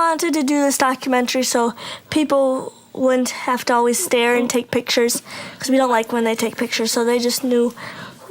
wanted to do this documentary so people wouldn't have to always stare and take pictures, because we don't like when they take pictures, so they just knew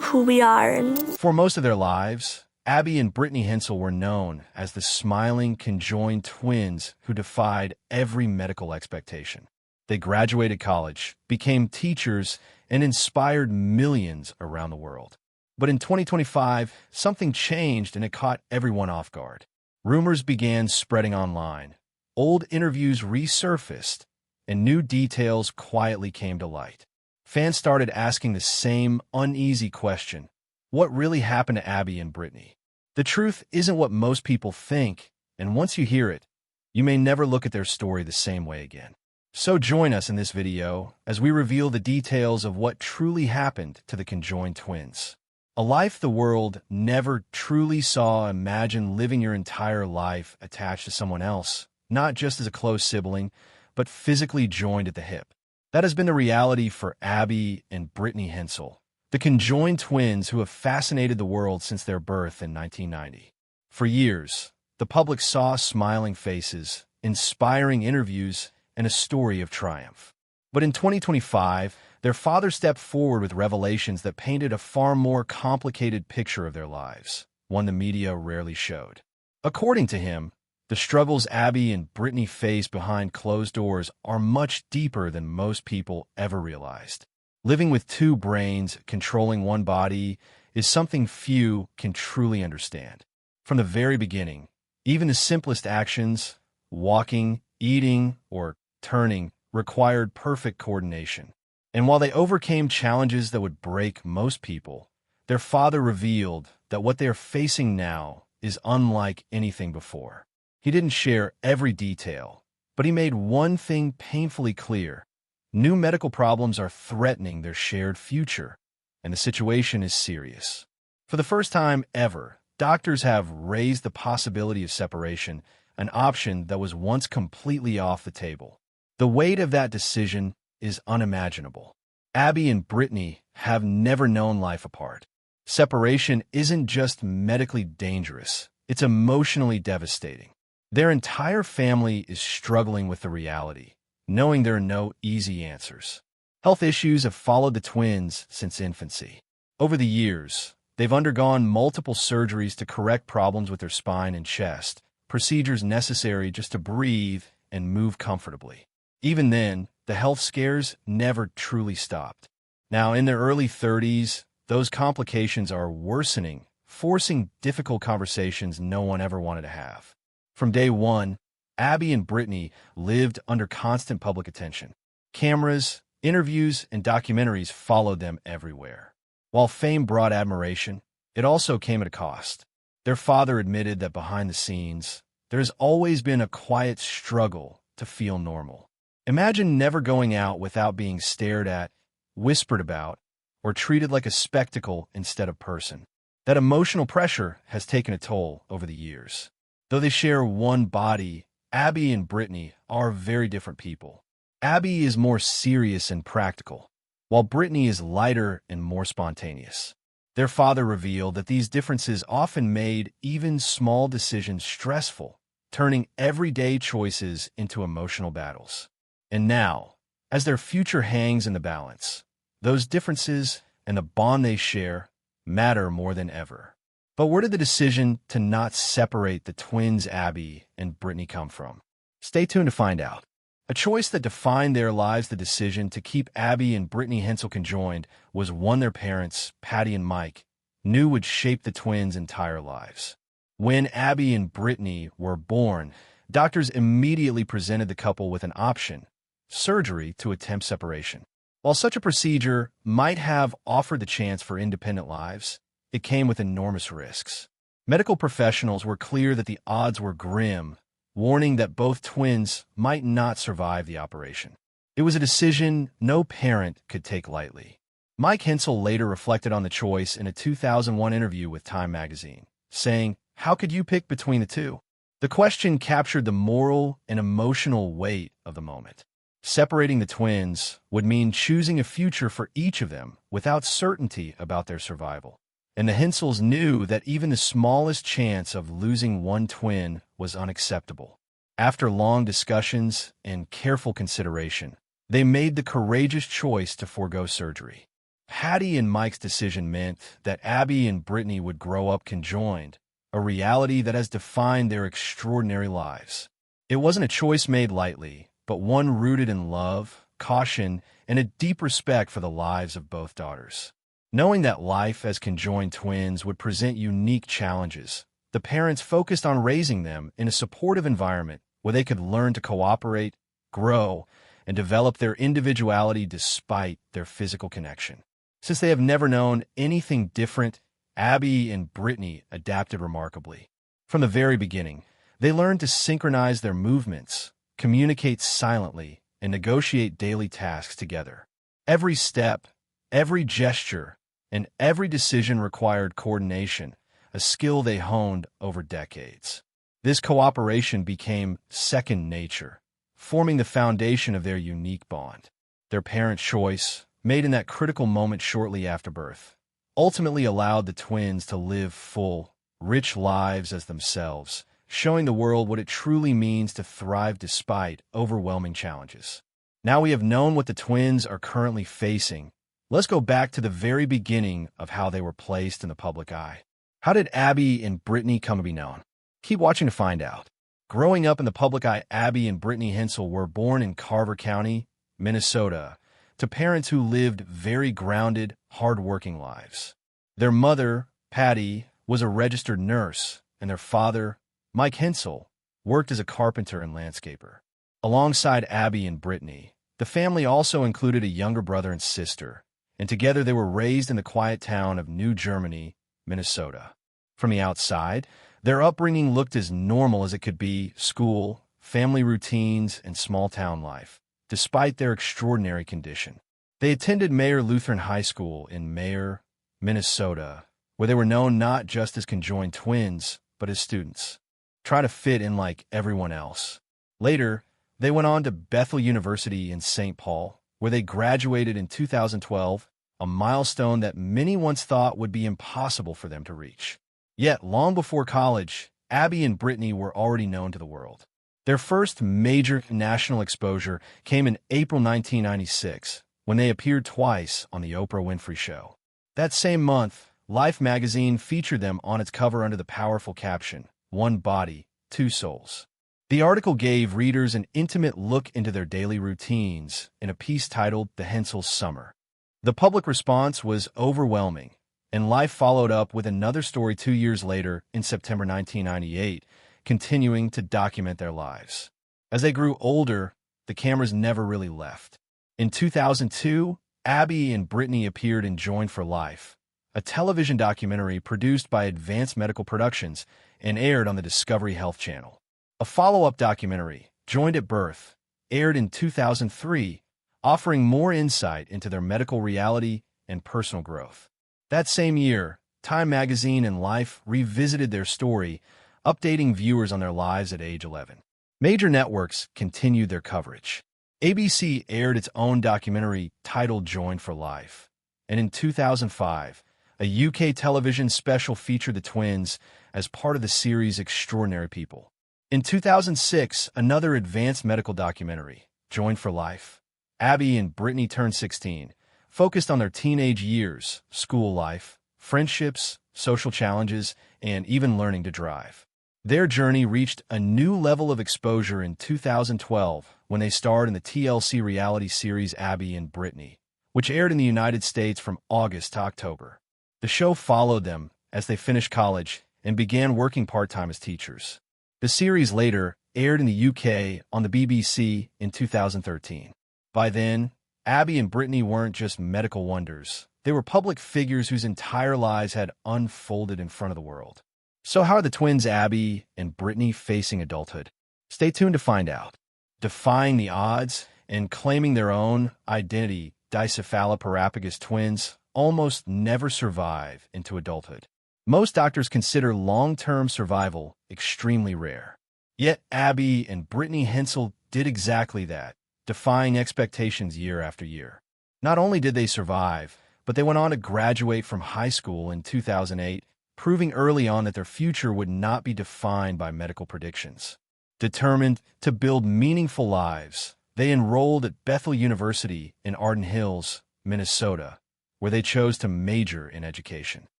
who we are. For most of their lives, Abby and Brittany Hensel were known as the smiling, conjoined twins who defied every medical expectation. They graduated college, became teachers, and inspired millions around the world. But in 2025, something changed and it caught everyone off guard. Rumors began spreading online. Old interviews resurfaced, and new details quietly came to light. Fans started asking the same uneasy question: what really happened to Abby and Brittany? The truth isn't what most people think, and once you hear it, you may never look at their story the same way again. So join us in this video as we reveal the details of what truly happened to the conjoined twins. A life the world never truly saw. Imagine living your entire life attached to someone else, not just as a close sibling, but physically joined at the hip. That has been the reality for Abby and Brittany Hensel, the conjoined twins who have fascinated the world since their birth in 1990. For years, the public saw smiling faces, inspiring interviews, and a story of triumph. But in 2025, their father stepped forward with revelations that painted a far more complicated picture of their lives, one the media rarely showed. According to him, the struggles Abby and Brittany face behind closed doors are much deeper than most people ever realized. Living with two brains, controlling one body, is something few can truly understand. From the very beginning, even the simplest actions, walking, eating, or turning, required perfect coordination. And while they overcame challenges that would break most people, their father revealed that what they are facing now is unlike anything before. He didn't share every detail, but he made one thing painfully clear: new medical problems are threatening their shared future, and the situation is serious. For the first time ever, doctors have raised the possibility of separation, an option that was once completely off the table. The weight of that decision is unimaginable. Abby and Brittany have never known life apart. Separation isn't just medically dangerous, it's emotionally devastating. Their entire family is struggling with the reality, knowing there are no easy answers. Health issues have followed the twins since infancy. Over the years, they've undergone multiple surgeries to correct problems with their spine and chest, procedures necessary just to breathe and move comfortably. Even then, the health scares never truly stopped. Now, in their early 30s, those complications are worsening, forcing difficult conversations no one ever wanted to have. From day one, Abby and Brittany lived under constant public attention. Cameras, interviews, and documentaries followed them everywhere. While fame brought admiration, it also came at a cost. Their father admitted that behind the scenes, there has always been a quiet struggle to feel normal. Imagine never going out without being stared at, whispered about, or treated like a spectacle instead of person. That emotional pressure has taken a toll over the years. Though they share one body, Abby and Brittany are very different people. Abby is more serious and practical, while Brittany is lighter and more spontaneous. Their father revealed that these differences often made even small decisions stressful, turning everyday choices into emotional battles. And now, as their future hangs in the balance, those differences and the bond they share matter more than ever. But where did the decision to not separate the twins Abby and Brittany come from? Stay tuned to find out. A choice that defined their lives. The decision to keep Abby and Brittany Hensel conjoined was one their parents, Patty and Mike, knew would shape the twins' entire lives. When Abby and Brittany were born, doctors immediately presented the couple with an option: surgery to attempt separation. While such a procedure might have offered the chance for independent lives, it came with enormous risks. Medical professionals were clear that the odds were grim, warning that both twins might not survive the operation. It was a decision no parent could take lightly. Mike Hensel later reflected on the choice in a 2001 interview with Time magazine, saying, "How could you pick between the two?" The question captured the moral and emotional weight of the moment. Separating the twins would mean choosing a future for each of them without certainty about their survival. And the Hensels knew that even the smallest chance of losing one twin was unacceptable. After long discussions and careful consideration, they made the courageous choice to forego surgery. Patty and Mike's decision meant that Abby and Brittany would grow up conjoined, a reality that has defined their extraordinary lives. It wasn't a choice made lightly, but one rooted in love, caution, and a deep respect for the lives of both daughters. Knowing that life as conjoined twins would present unique challenges, the parents focused on raising them in a supportive environment where they could learn to cooperate, grow, and develop their individuality despite their physical connection. Since they have never known anything different, Abby and Brittany adapted remarkably. From the very beginning, they learned to synchronize their movements, communicate silently, and negotiate daily tasks together. Every step, every gesture, and every decision required coordination, a skill they honed over decades. This cooperation became second nature, forming the foundation of their unique bond. Their parent choice, made in that critical moment shortly after birth, ultimately allowed the twins to live full, rich lives as themselves, showing the world what it truly means to thrive despite overwhelming challenges. Now we have known what the twins are currently facing. Let's go back to the very beginning of how they were placed in the public eye. How did Abby and Brittany come to be known? Keep watching to find out. Growing up in the public eye, Abby and Brittany Hensel were born in Carver County, Minnesota, to parents who lived very grounded, hard-working lives. Their mother, Patty, was a registered nurse, and their father, Mike Hensel, worked as a carpenter and landscaper. Alongside Abby and Brittany, the family also included a younger brother and sister, and together they were raised in the quiet town of New Germany, Minnesota. From the outside, their upbringing looked as normal as it could be: school, family routines, and small-town life, despite their extraordinary condition. They attended Mayer Lutheran High School in Mayer, Minnesota, where they were known not just as conjoined twins, but as students, trying to fit in like everyone else. Later, they went on to Bethel University in St. Paul, where they graduated in 2012, a milestone that many once thought would be impossible for them to reach. Yet, long before college, Abby and Brittany were already known to the world. Their first major national exposure came in April 1996, when they appeared twice on The Oprah Winfrey Show. That same month, Life magazine featured them on its cover under the powerful caption, "One Body, Two Souls." The article gave readers an intimate look into their daily routines in a piece titled "The Hensels' Summer." The public response was overwhelming, and Life followed up with another story 2 years later in September 1998, continuing to document their lives. As they grew older, the cameras never really left. In 2002, Abby and Brittany appeared in Joined for Life, a television documentary produced by Advanced Medical Productions and aired on the Discovery Health Channel. A follow-up documentary, Joined at Birth, aired in 2003, offering more insight into their medical reality and personal growth. That same year, Time magazine and Life revisited their story, updating viewers on their lives at age 11. Major networks continued their coverage. ABC aired its own documentary titled Joined for Life, and in 2005, a UK television special featured the twins as part of the series Extraordinary People. In 2006, another advanced medical documentary, Joined for Life, Abby and Brittany turned 16, focused on their teenage years, school life, friendships, social challenges, and even learning to drive. Their journey reached a new level of exposure in 2012 when they starred in the TLC reality series Abby and Brittany, which aired in the United States from August to October. The show followed them as they finished college and began working part-time as teachers. The series later aired in the UK on the BBC in 2013. By then, Abby and Brittany weren't just medical wonders. They were public figures whose entire lives had unfolded in front of the world. So how are the twins Abby and Brittany facing adulthood? Stay tuned to find out. Defying the odds and claiming their own identity, dicephaloparapagous twins almost never survive into adulthood. Most doctors consider long-term survival extremely rare. Yet Abby and Brittany Hensel did exactly that, defying expectations year after year. Not only did they survive, but they went on to graduate from high school in 2008, proving early on that their future would not be defined by medical predictions. Determined to build meaningful lives, they enrolled at Bethel University in Arden Hills, Minnesota, where they chose to major in education.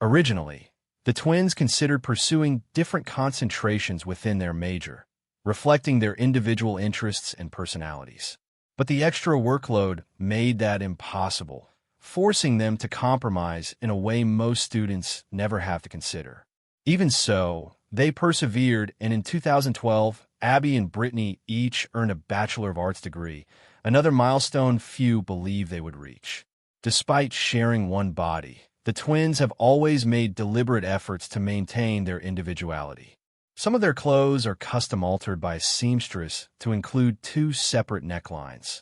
Originally, the twins considered pursuing different concentrations within their major, reflecting their individual interests and personalities. But the extra workload made that impossible, forcing them to compromise in a way most students never have to consider. Even so, they persevered, and in 2012, Abby and Brittany each earned a Bachelor of Arts degree, another milestone few believed they would reach. Despite sharing one body, the twins have always made deliberate efforts to maintain their individuality. Some of their clothes are custom-altered by a seamstress to include two separate necklines.